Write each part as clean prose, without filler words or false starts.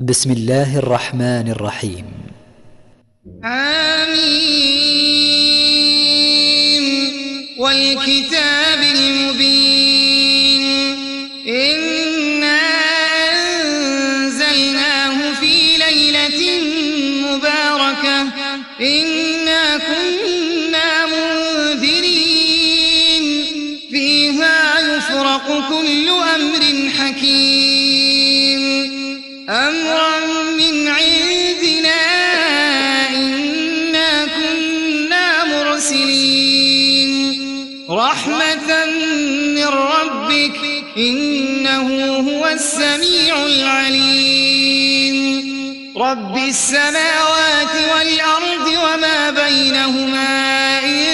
بسم الله الرحمن الرحيم. آمين والكتاب المبين إنا أنزلناه في ليلة مباركة إنا كنا منذرين فيها يفرق كل أمر حكيم أمرا من عندنا إنا كنا مرسلين رحمة من ربك إنه هو السميع العليم رب السماوات والأرض وما بينهما إن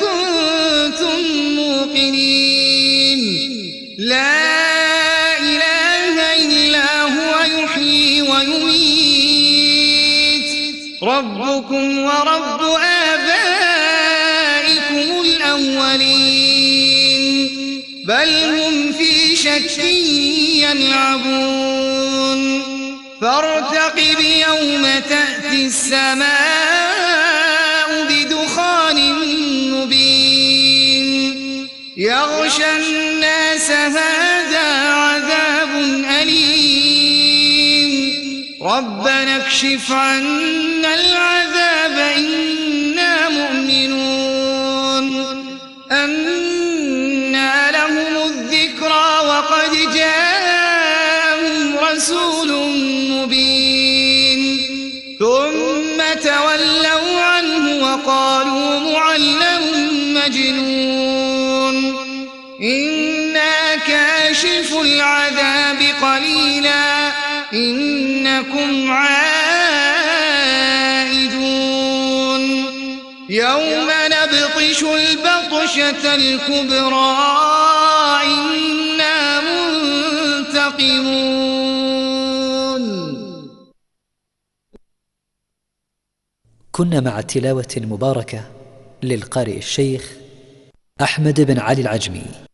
كنتم موقنين لا ربكم ورب آبائكم الأولين بل هم في شك يلعبون فارتقب يوم تأتي السماء بدخان مبين يغشى الناس هذا عذاب أليم ربنا اكشف عنا العذاب إنا مؤمنون أنى لهم الذكرى وقد جاءهم رسول مبين ثم تولوا عنه وقالوا معلم مجنون إنا كاشف العذاب قليلا إنكم عائدون يوم نبطش البطشة الكبرى إنا منتقمون. كنا مع التلاوة المباركة للقارئ الشيخ أحمد بن علي العجمي.